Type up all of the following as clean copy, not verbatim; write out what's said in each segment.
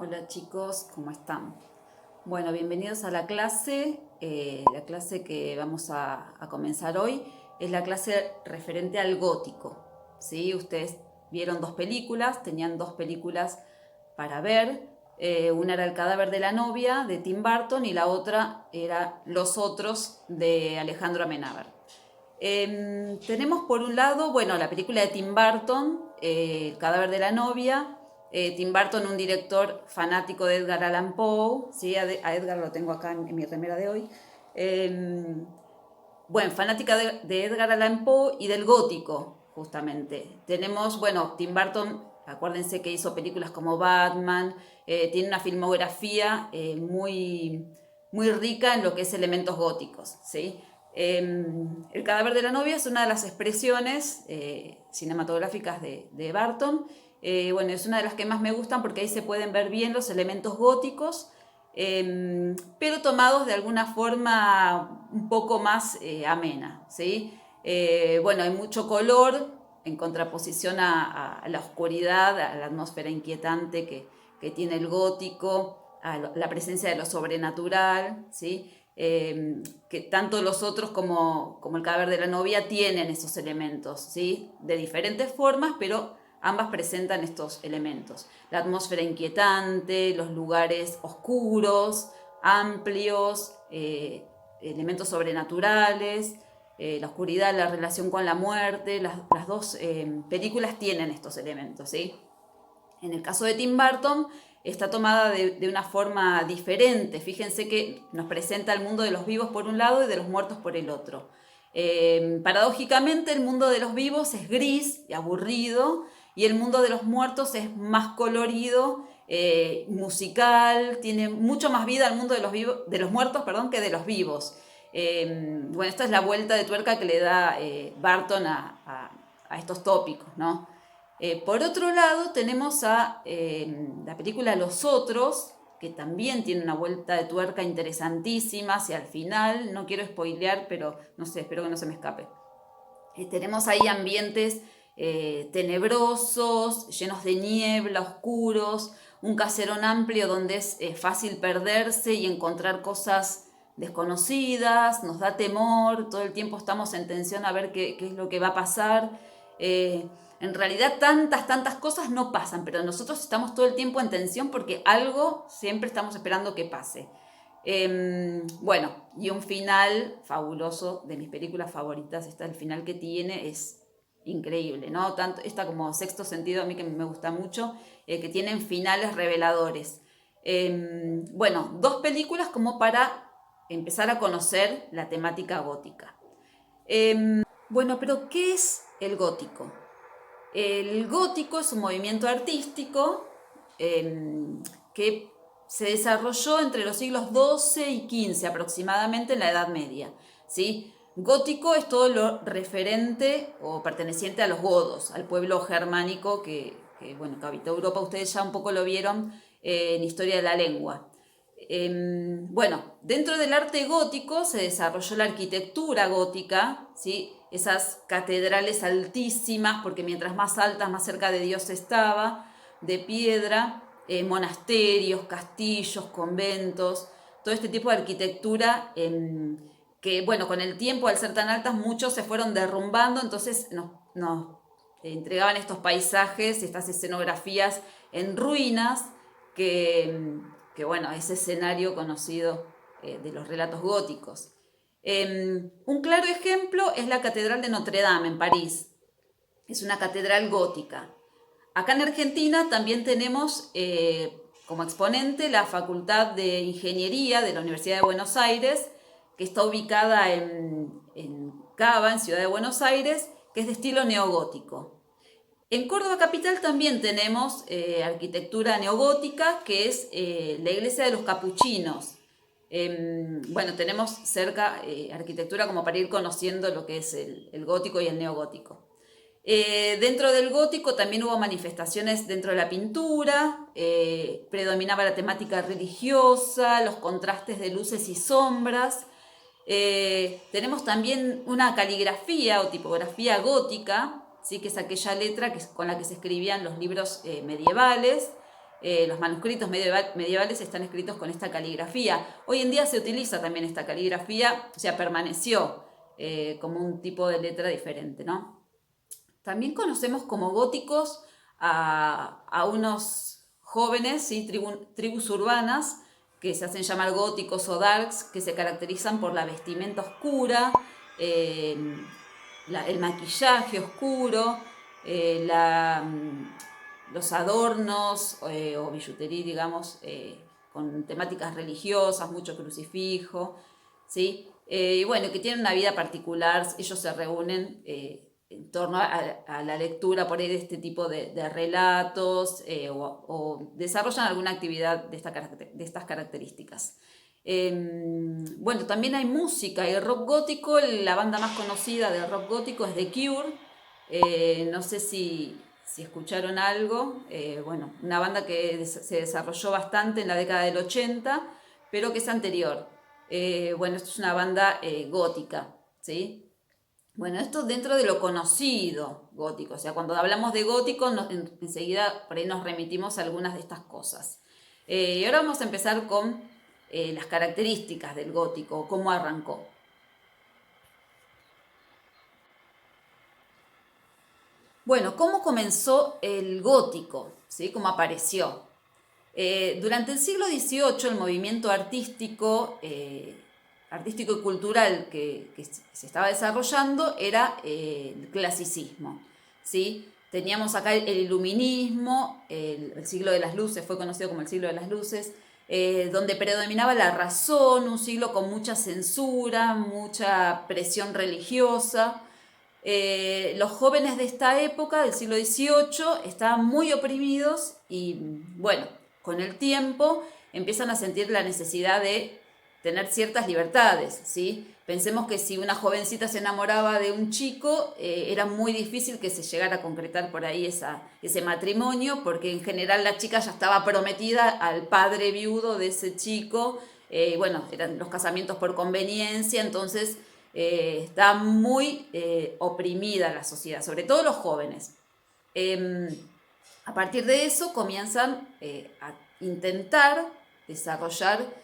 Hola chicos, ¿cómo están? Bueno, bienvenidos a la clase. La clase que vamos a comenzar hoy es la clase referente al gótico. ¿Sí? Ustedes vieron dos películas, tenían dos películas para ver. Una era El cadáver de la novia de Tim Burton y la otra era Los otros de Alejandro Amenábar. Tenemos por un lado, bueno, la película de Tim Burton, El cadáver de la novia. Tim Burton, un director fanático de Edgar Allan Poe, ¿sí? A Edgar lo tengo acá en mi remera de hoy. Bueno, fanática de Edgar Allan Poe y del gótico, justamente. Tenemos, bueno, Tim Burton, acuérdense que hizo películas como Batman, tiene una filmografía muy rica en lo que es elementos góticos, ¿sí? El cadáver de la novia es una de las expresiones cinematográficas de Burton. Bueno, es una de las que más me gustan porque ahí se pueden ver bien los elementos góticos, pero tomados de alguna forma un poco más amena, ¿sí? Bueno, hay mucho color en contraposición a la oscuridad, a la atmósfera inquietante que tiene el gótico, a la presencia de lo sobrenatural, ¿sí? Que tanto los otros como el cadáver de la novia tienen esos elementos, ¿sí? De diferentes formas, pero ambas presentan estos elementos. La atmósfera inquietante, los lugares oscuros, amplios, elementos sobrenaturales, la oscuridad, la relación con la muerte. Las dos películas tienen estos elementos, ¿sí? En el caso de Tim Burton está tomada de una forma diferente. Fíjense que nos presenta el mundo de los vivos por un lado y de los muertos por el otro. Paradójicamente, el mundo de los vivos es gris y aburrido, y el mundo de los muertos es más colorido, musical, tiene mucho más vida el mundo de los muertos, perdón, que de los vivos. Bueno, esta es la vuelta de tuerca que le da Burton a estos tópicos, ¿no? Por otro lado, tenemos a la película Los Otros, que también tiene una vuelta de tuerca interesantísima hacia el final. No quiero spoilear, pero no sé, espero que no se me escape. Tenemos ahí ambientes tenebrosos, llenos de niebla, oscuros, un caserón amplio donde es fácil perderse y encontrar cosas desconocidas, nos da temor, todo el tiempo estamos en tensión a ver qué es lo que va a pasar. En realidad tantas cosas no pasan, pero nosotros estamos todo el tiempo en tensión porque algo siempre estamos esperando que pase. Bueno, y un final fabuloso, de mis películas favoritas. El final que tiene es increíble, ¿no? Tanto esta como Sexto Sentido, a mí que me gusta mucho, que tienen finales reveladores. Bueno, dos películas como para empezar a conocer la temática gótica. Bueno, pero ¿qué es el gótico? El gótico es un movimiento artístico que se desarrolló entre los siglos XII y XV aproximadamente en la Edad Media, ¿sí? Gótico es todo lo referente o perteneciente a los godos, al pueblo germánico bueno, que habitó Europa. Ustedes ya un poco lo vieron en Historia de la Lengua. Bueno, dentro del arte gótico se desarrolló la arquitectura gótica, ¿sí? Esas catedrales altísimas, porque mientras más altas, más cerca de Dios estaba, de piedra, monasterios, castillos, conventos, todo este tipo de arquitectura que, bueno, con el tiempo, al ser tan altas, muchos se fueron derrumbando, entonces nos entregaban estos paisajes, estas escenografías en ruinas que bueno, ese escenario conocido de los relatos góticos. Un claro ejemplo es la Catedral de Notre Dame en París. Es una catedral gótica. Acá en Argentina también tenemos como exponente la Facultad de Ingeniería de la Universidad de Buenos Aires, que está ubicada en Cava, en Ciudad de Buenos Aires, que es de estilo neogótico. En Córdoba capital también tenemos arquitectura neogótica, que es la iglesia de los capuchinos. Bueno, tenemos cerca arquitectura como para ir conociendo lo que es el gótico y el neogótico. Dentro del gótico también hubo manifestaciones dentro de la pintura, predominaba la temática religiosa, los contrastes de luces y sombras. Tenemos también una caligrafía o tipografía gótica, ¿sí? Que es aquella letra con la que se escribían los libros medievales. Los manuscritos medievales están escritos con esta caligrafía. Hoy en día se utiliza también esta caligrafía, o sea, permaneció como un tipo de letra diferente, ¿no? También conocemos como góticos a unos jóvenes, ¿sí? Tribus urbanas, que se hacen llamar góticos o darks, que se caracterizan por la vestimenta oscura, eh, el maquillaje oscuro, eh, la, los adornos o billutería, digamos, con temáticas religiosas, mucho crucifijo, ¿sí? Y bueno, que tienen una vida particular, ellos se reúnen en torno a la lectura por ahí de este tipo de relatos o desarrollan alguna actividad de estas características. Bueno, también hay música y rock gótico. La banda más conocida de rock gótico es The Cure. No sé si escucharon algo. Bueno, una banda que se desarrolló bastante en la década del 80, pero que es anterior. Bueno, esto es una banda gótica, ¿sí? Bueno, esto dentro de lo conocido gótico, o sea, cuando hablamos de gótico, enseguida por ahí nos remitimos a algunas de estas cosas. Y ahora vamos a empezar con las características del gótico, cómo arrancó. Bueno, ¿cómo comenzó el gótico? ¿Sí? ¿Cómo apareció? Durante el siglo XVIII el movimiento artístico, artístico y cultural que se estaba desarrollando era el clasicismo, ¿sí? Teníamos acá el iluminismo, el siglo de las luces, fue conocido como el siglo de las luces, donde predominaba la razón, un siglo con mucha censura, mucha presión religiosa. Los jóvenes de esta época, del siglo XVIII, estaban muy oprimidos y, bueno, con el tiempo empiezan a sentir la necesidad de tener ciertas libertades, ¿sí? Pensemos que si una jovencita se enamoraba de un chico, era muy difícil que se llegara a concretar por ahí ese matrimonio, porque en general la chica ya estaba prometida al padre viudo de ese chico. Bueno, eran los casamientos por conveniencia, entonces está muy oprimida la sociedad, sobre todo los jóvenes. A partir de eso comienzan a intentar desarrollar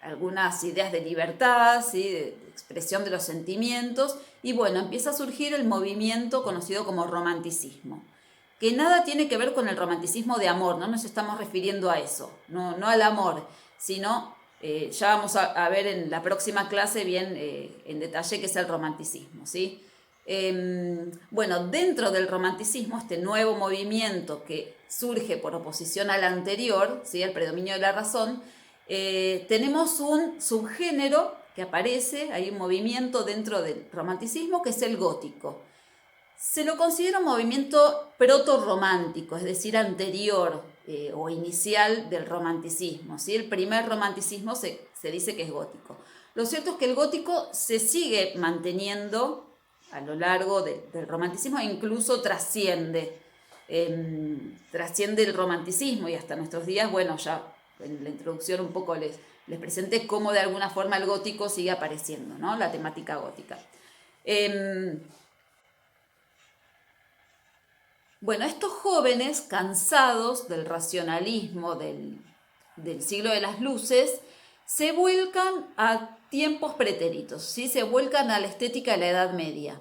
algunas ideas de libertad, ¿sí? de expresión de los sentimientos, y bueno, empieza a surgir el movimiento conocido como romanticismo, que nada tiene que ver con el romanticismo de amor, no nos estamos refiriendo a eso, no al amor, sino ya vamos a ver en la próxima clase bien en detalle qué es el romanticismo, ¿sí? Bueno, dentro del romanticismo, este nuevo movimiento que surge por oposición al anterior, ¿sí? El predominio de la razón, tenemos un subgénero que aparece, hay un movimiento dentro del romanticismo que es el gótico. Se lo considera un movimiento proto-romántico, es decir, anterior o inicial del romanticismo, ¿sí? El primer romanticismo se dice que es gótico. Lo cierto es que el gótico se sigue manteniendo a lo largo del romanticismo e incluso trasciende el romanticismo y hasta nuestros días, bueno, ya en la introducción un poco les presenté cómo de alguna forma el gótico sigue apareciendo, ¿no? La temática gótica. Bueno, estos jóvenes, cansados del racionalismo del siglo de las luces, se vuelcan a tiempos pretéritos, ¿sí? Se vuelcan a la estética de la Edad Media.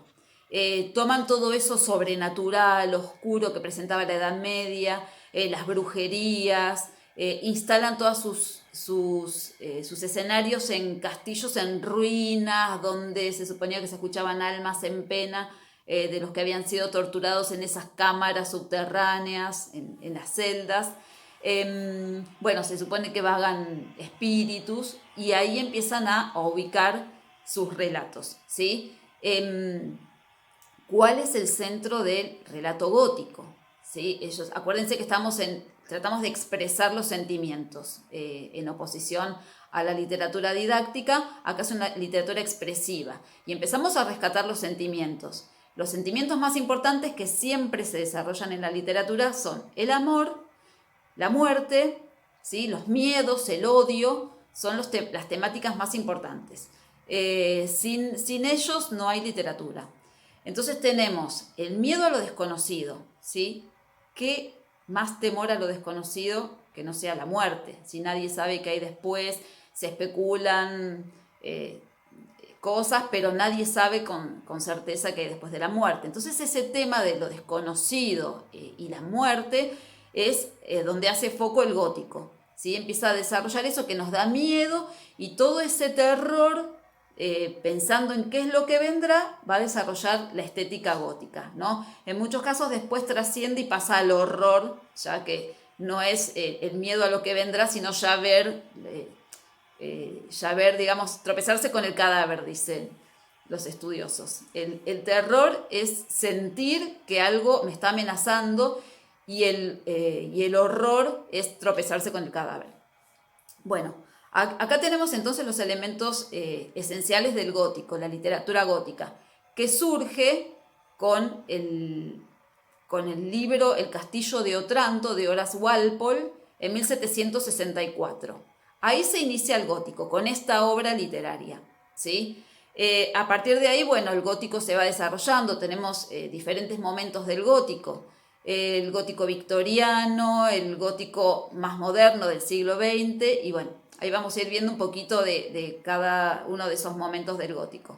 Toman todo eso sobrenatural, oscuro que presentaba la Edad Media, las brujerías, instalan todos sus escenarios en castillos en ruinas, donde se suponía que se escuchaban almas en pena de los que habían sido torturados en esas cámaras subterráneas, en las celdas. Bueno, se supone que vagan espíritus y ahí empiezan a ubicar sus relatos, ¿sí? ¿Cuál es el centro del relato gótico? ¿Sí? Acuérdense que tratamos de expresar los sentimientos en oposición a la literatura didáctica. Acá es una literatura expresiva y empezamos a rescatar los sentimientos. Los sentimientos más importantes que siempre se desarrollan en la literatura son el amor, la muerte, ¿sí? Los miedos, el odio, son las temáticas más importantes. Sin ellos no hay literatura. Entonces tenemos el miedo a lo desconocido, ¿sí? Que más temor a lo desconocido que no sea la muerte. Si nadie sabe qué hay después, se especulan cosas, pero nadie sabe con certeza qué hay después de la muerte. Entonces ese tema de lo desconocido y la muerte es donde hace foco el gótico. ¿Sí? Empieza a desarrollar eso que nos da miedo y todo ese terror, pensando en qué es lo que vendrá, va a desarrollar la estética gótica, ¿no? En muchos casos después trasciende y pasa al horror, ya que no es el miedo a lo que vendrá, sino ya ver, digamos, tropezarse con el cadáver, dicen los estudiosos. El terror es sentir que algo me está amenazando y el horror es tropezarse con el cadáver. Bueno, acá tenemos entonces los elementos esenciales del gótico, la literatura gótica, que surge con el libro El castillo de Otranto de Horace Walpole en 1764. Ahí se inicia el gótico, con esta obra literaria, ¿sí? A partir de ahí, bueno, el gótico se va desarrollando, tenemos diferentes momentos del gótico, el gótico victoriano, el gótico más moderno del siglo XX, y bueno, ahí vamos a ir viendo un poquito de cada uno de esos momentos del gótico.